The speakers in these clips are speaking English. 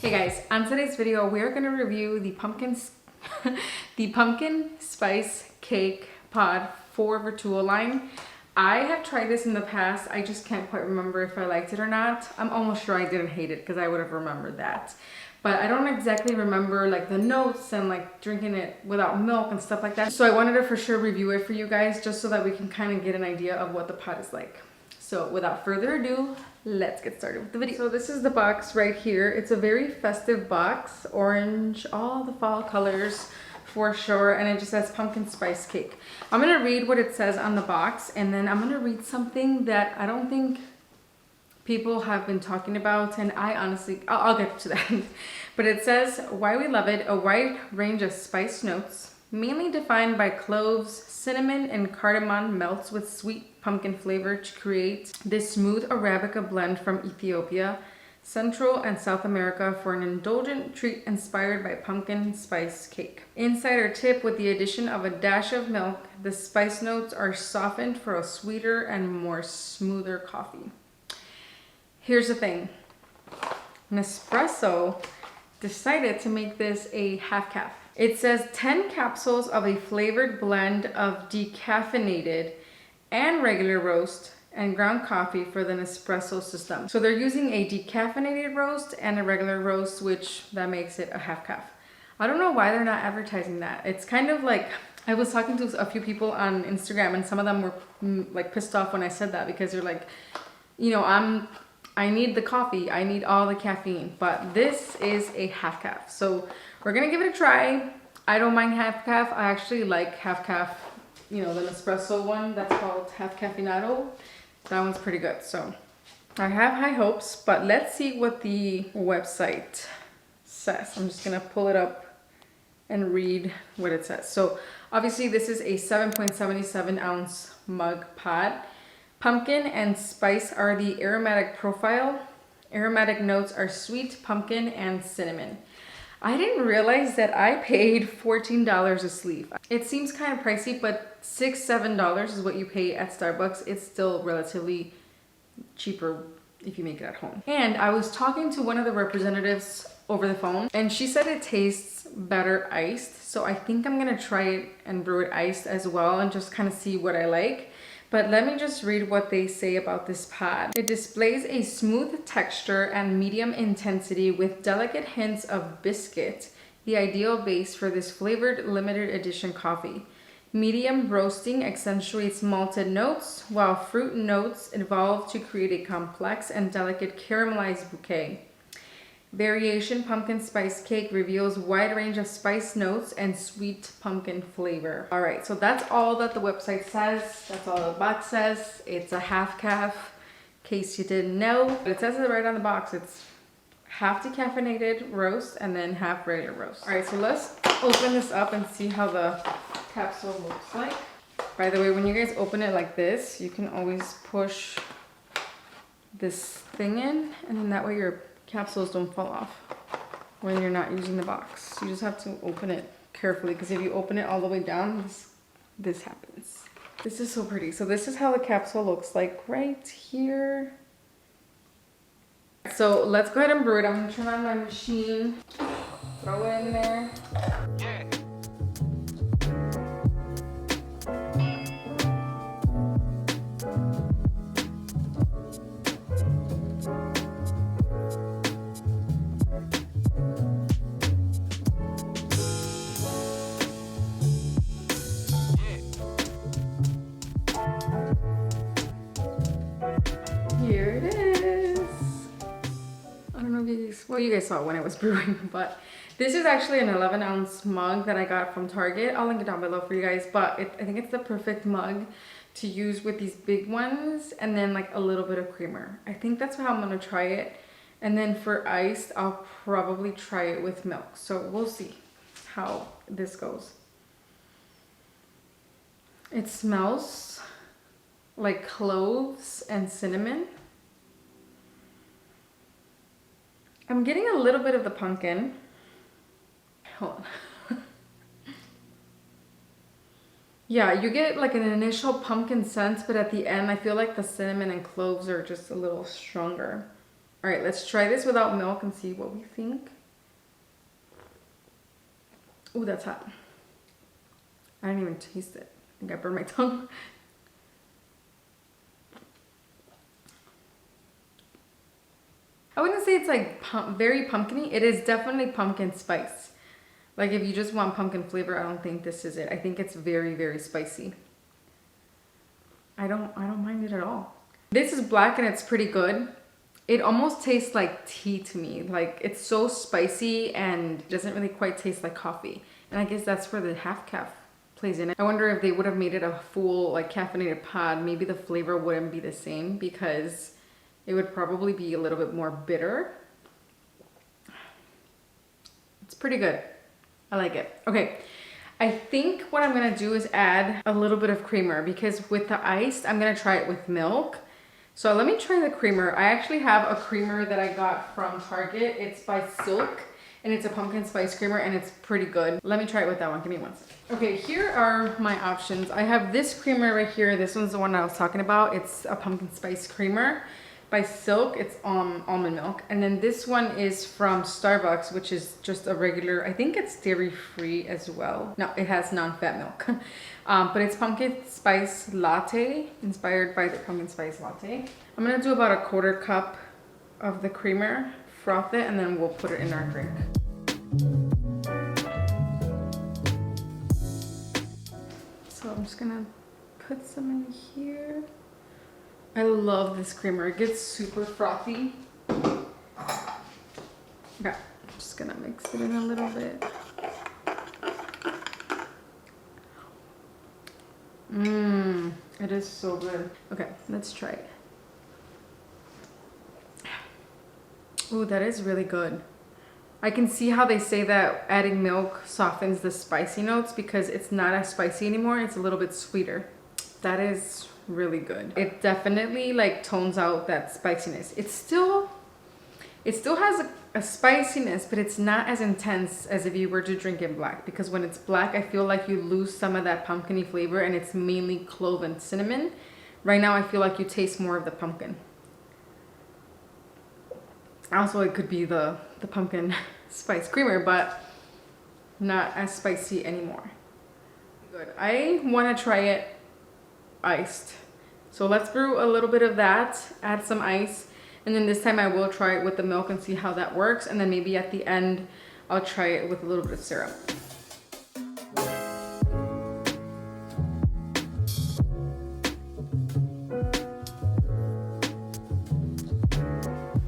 Hey guys, on today's video we are going to review the pumpkin spice cake pod for Vertuo line. I have tried this in the past. I just can't quite remember if I liked it or not. I'm almost sure I didn't hate it because I would have remembered that. But I don't exactly remember like the notes and like drinking it without milk and stuff like that. So I wanted to for sure review it for you guys just so that we can kind of get an idea of what the pod is like. So without further ado, let's get started with the video. So this is the box right here. It's a very festive box, orange, all the fall colors for sure, and it just says pumpkin spice cake. I'm gonna read what it says on the box, and then I'm gonna read something that I don't think people have been talking about, and I honestly, I'll get to that. But it says, why we love it, a wide range of spice notes, mainly defined by cloves, cinnamon, and cardamom melts with sweet pumpkin flavor to create this smooth Arabica blend from Ethiopia, Central and South America for an indulgent treat inspired by pumpkin spice cake. Insider tip, with the addition of a dash of milk, the spice notes are softened for a sweeter and more smoother coffee. Here's the thing. Nespresso decided to make this a half calf. It says 10 capsules of a flavored blend of decaffeinated and regular roast and ground coffee for the Nespresso system. So they're using a decaffeinated roast and a regular roast, which that makes it a half calf. I don't know why they're not advertising that. It's kind of like, I was talking to a few people on Instagram and some of them were like pissed off when I said that because they're like, you know, I need the coffee, I need all the caffeine, but this is a half calf. So we're gonna give it a try. I don't mind half calf. I actually like half calf, you know, the Nespresso one that's called half caffeinato. That one's pretty good. So I have high hopes, but let's see what the website says. I'm just gonna pull it up and read what it says. So obviously this is a 7.77 ounce mug pod. Pumpkin and spice are the aromatic profile. Aromatic notes are sweet, pumpkin, and cinnamon. I didn't realize that I paid $14 a sleeve. It seems kind of pricey, but $6-7 is what you pay at Starbucks. It's still relatively cheaper if you make it at home. And I was talking to one of the representatives over the phone, and she said it tastes better iced. So I think I'm gonna try it and brew it iced as well and just kind of see what I like. But let me just read what they say about this pod. It displays a smooth texture and medium intensity with delicate hints of biscuit, the ideal base for this flavored limited edition coffee. Medium roasting accentuates malted notes, while fruit notes evolve to create a complex and delicate caramelized bouquet. Variation pumpkin spice cake reveals wide range of spice notes and sweet pumpkin flavor. All right, so that's all that the website says. That's all the box says. It's a half calf, in case you didn't know. But it says it right on the box. It's half decaffeinated roast and then half regular roast. All right, so let's open this up and see how the capsule looks like. By the way, when you guys open it like this, you can always push this thing in, and then that way your capsules don't fall off when you're not using the box. You just have to open it carefully, because if you open it all the way down, this happens. This is so pretty. So this is how the capsule looks like right here. So let's go ahead and brew it. I'm gonna turn on my machine, throw it in there. Yeah. Here it is. I don't know if you guys, well, you guys saw it when I was brewing, but this is actually an 11 ounce mug that I got from Target. I'll link it down below for you guys, but I think it's the perfect mug to use with these big ones and then like a little bit of creamer. I think that's how I'm gonna try it. And then for iced, I'll probably try it with milk. So we'll see how this goes. It smells like cloves and cinnamon. I'm getting a little bit of the pumpkin. Hold on. Yeah, you get like an initial pumpkin scent, but at the end I feel like the cinnamon and cloves are just a little stronger. All right, let's try this without milk and see what we think. Ooh, that's hot. I didn't even taste it. I think I burned my tongue. I wouldn't say it's like very pumpkiny. It is definitely pumpkin spice. Like if you just want pumpkin flavor, I don't think this is it. I think it's very, very spicy. I don't mind it at all. This is black and it's pretty good. It almost tastes like tea to me. Like it's so spicy and doesn't really quite taste like coffee. And I guess that's where the half calf plays in it. I wonder if they would have made it a full like caffeinated pod, maybe the flavor wouldn't be the same because it would probably be a little bit more bitter. It's pretty good. I like it. Okay, I think what I'm gonna do is add a little bit of creamer because with the iced, I'm gonna try it with milk. So let me try the creamer. I actually have a creamer that I got from Target. It's by Silk and it's a pumpkin spice creamer and it's pretty good. Let me try it with that one. Give me one second. Okay, here are my options. I have this creamer right here. This one's the one I was talking about. It's a pumpkin spice creamer by Silk. It's almond milk. And then this one is from Starbucks, which is just a regular, I think it's dairy free as well. No, it has non-fat milk. But it's pumpkin spice latte, inspired by the pumpkin spice latte. I'm gonna do about a 1/4 cup of the creamer, froth it, and then we'll put it in our drink. So I'm just gonna put some in here. I love this creamer. It gets super frothy. Okay, I'm just gonna mix it in a little bit. It is so good. Okay, let's try it. Ooh, that is really good. I can see how they say that adding milk softens the spicy notes because it's not as spicy anymore. It's a little bit sweeter. That is really good. It definitely like tones out that spiciness. It still has a spiciness, but it's not as intense as if you were to drink it black, because when it's black, I feel like you lose some of that pumpkin-y flavor and it's mainly clove and cinnamon. Right now, I feel like you taste more of the pumpkin. Also, it could be the pumpkin spice creamer, but not as spicy anymore. Good. I want to try it iced. So let's brew a little bit of that, add some ice, and then this time I will try it with the milk and see how that works. And then maybe at the end, I'll try it with a little bit of syrup.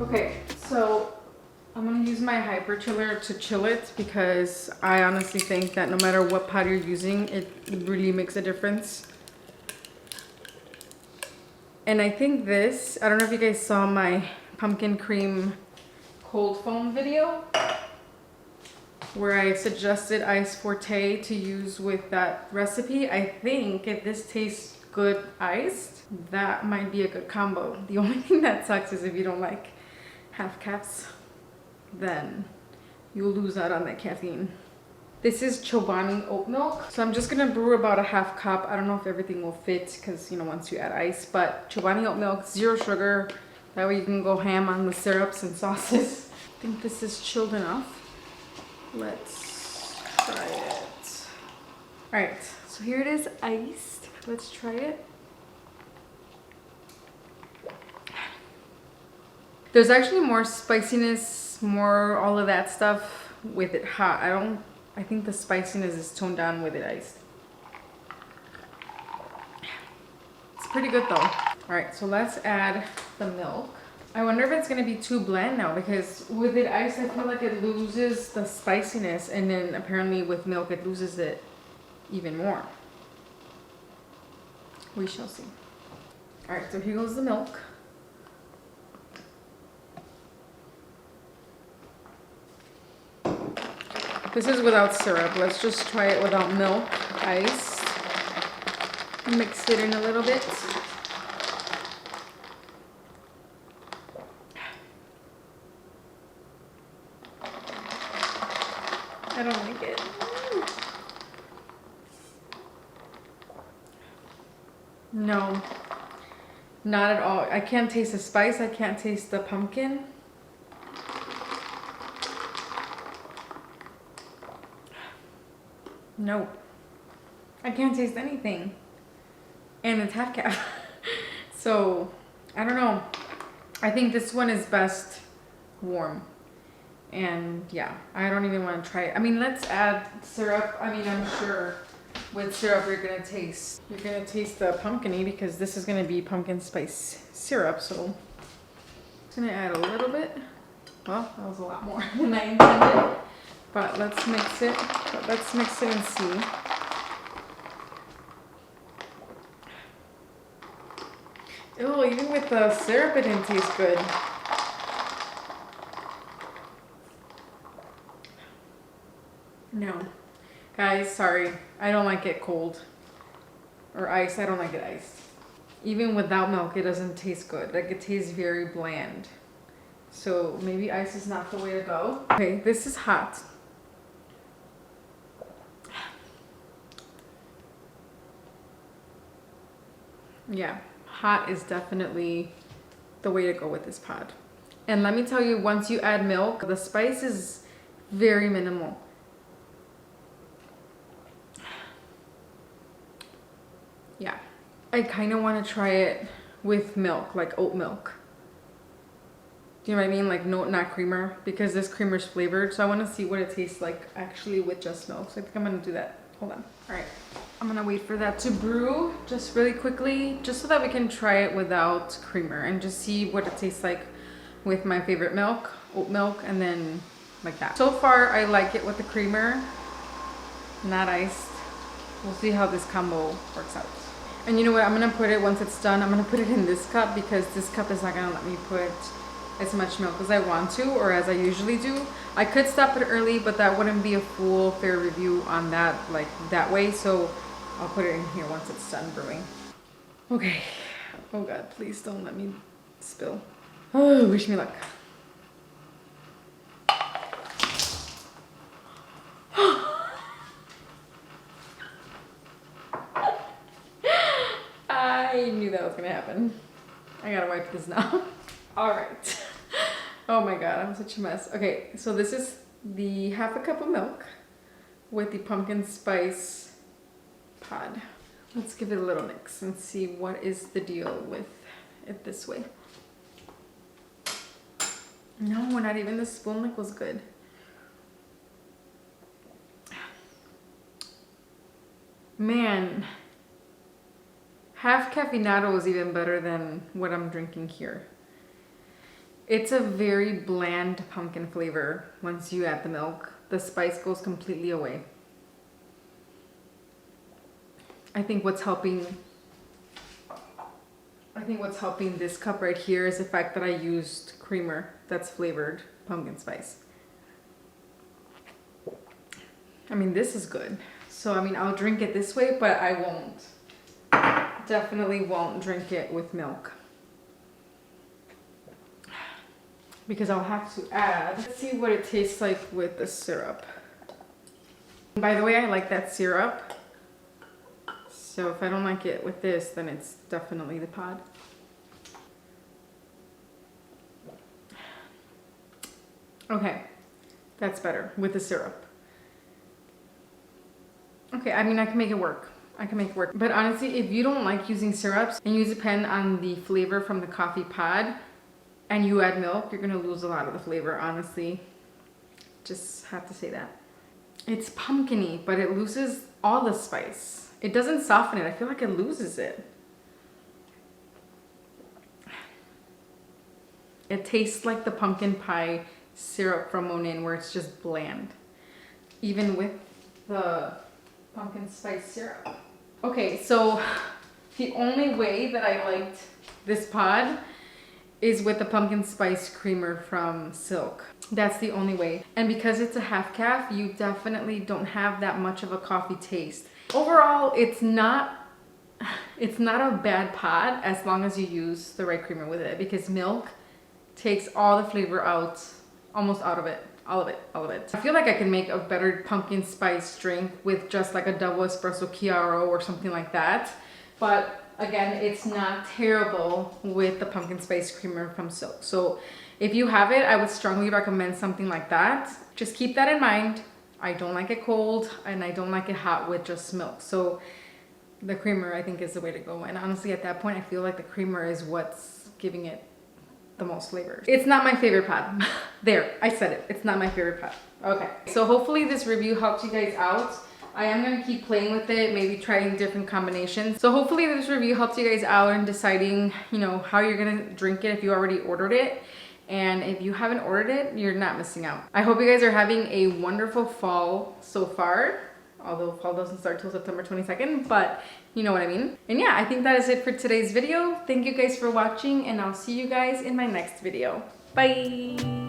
Okay, so I'm gonna use my hyper chiller to chill it because I honestly think that no matter what pot you're using, it really makes a difference. And I think this, I don't know if you guys saw my pumpkin cream cold foam video where I suggested ice forte to use with that recipe. I think if this tastes good iced, that might be a good combo. The only thing that sucks is if you don't like half caps, then you'll lose out on that caffeine. This is Chobani oat milk. So I'm just gonna brew about a half cup. I don't know if everything will fit because, you know, once you add ice, but Chobani oat milk, 0 sugar. That way you can go ham on the syrups and sauces. I think this is chilled enough. Let's try it. All right, so here it is iced. Let's try it. There's actually more spiciness, more all of that stuff with it hot. I think the spiciness is toned down with it iced. It's pretty good though. All right, so let's add the milk. I wonder if it's gonna be too bland now because with it iced, I feel like it loses the spiciness, and then apparently with milk, it loses it even more. We shall see. All right, so here goes the milk. This is without syrup. Let's just try it without milk, ice. Mix it in a little bit. I don't like it. No, not at all. I can't taste the spice. I can't taste the pumpkin. No, I can't taste anything. And it's half calf. So, I don't know. I think this one is best warm. And yeah, I don't even want to try it. I mean, let's add syrup. I mean, I'm sure with syrup you're gonna taste the pumpkin-y because this is gonna be pumpkin spice syrup. So it's gonna add a little bit. Well, that was a lot more than I intended. But let's mix it. And see. Oh, even with the syrup, it didn't taste good. No. Guys, sorry. I don't like it cold. Or iced. I don't like it iced. Even without milk, it doesn't taste good. Like, it tastes very bland. So maybe ice is not the way to go. Okay, this is hot. Yeah, hot is definitely the way to go with this pod. And let me tell you, once you add milk, the spice is very minimal. Yeah, I kind of want to try it with milk, like oat milk. Do you know what I mean? Like not creamer, because this creamer is flavored. So I want to see what it tastes like actually with just milk. So I think I'm going to do that. Hold on. All right. I'm going to wait for that to brew just really quickly, just so that we can try it without creamer and just see what it tastes like with my favorite milk, oat milk, and then like that. So far, I like it with the creamer, not iced. We'll see how this combo works out. And you know what? I'm going to put it, once it's done, I'm going to put it in this cup because this cup is not going to let me put as much milk as I want to, or as I usually do. I could stop it early, but that wouldn't be a full fair review on that, like that way. So I'll put it in here once it's done brewing. Okay. Oh God, please don't let me spill. Oh, wish me luck. I knew that was gonna happen. I gotta wipe this now. All right. Oh my God, I'm such a mess. Okay, so this is the half a cup of milk with the pumpkin spice pod. Let's give it a little mix and see what is the deal with it this way. No, not even the spoon lick was good. Man, half caffeinado is even better than what I'm drinking here. It's a very bland pumpkin flavor once you add the milk. The spice goes completely away. I think what's helping this cup right here is the fact that I used creamer that's flavored pumpkin spice. I mean, this is good. So, I mean, I'll drink it this way, but I won't. Definitely won't drink it with milk. Because I'll have to add. Let's see what it tastes like with the syrup. By the way, I like that syrup. So if I don't like it with this, then it's definitely the pod. Okay, that's better with the syrup. Okay, I mean, I can make it work. But honestly, if you don't like using syrups and you depend on the flavor from the coffee pod and you add milk, you're gonna lose a lot of the flavor, honestly. Just have to say that. It's pumpkin-y, but it loses all the spice. It doesn't soften it. I feel like it loses it. It tastes like the pumpkin pie syrup from Monin, where it's just bland. Even with the pumpkin spice syrup. Okay, so the only way that I liked this pod is with the pumpkin spice creamer from Silk. That's the only way. And because it's a half calf, you definitely don't have that much of a coffee taste. Overall, it's not a bad pod as long as you use the right creamer with it, because milk takes all the flavor out, almost out of it. All of it. I feel like I can make a better pumpkin spice drink with just like a double espresso Chiaro or something like that. But again, it's not terrible with the pumpkin spice creamer from Silk. So if you have it, I would strongly recommend something like that. Just keep that in mind. I don't like it cold and I don't like it hot with just milk. So the creamer I think is the way to go. And honestly, at that point, I feel like the creamer is what's giving it the most flavor. It's not my favorite pod. There, I said it. It's not my favorite pod. Okay, so hopefully this review helped you guys out. I am gonna keep playing with it, maybe trying different combinations. So hopefully this review helps you guys out in deciding, you know, how you're gonna drink it if you already ordered it. And if you haven't ordered it, you're not missing out. I hope you guys are having a wonderful fall so far. Although fall doesn't start till September 22nd, but you know what I mean. And yeah, I think that is it for today's video. Thank you guys for watching, and I'll see you guys in my next video. Bye.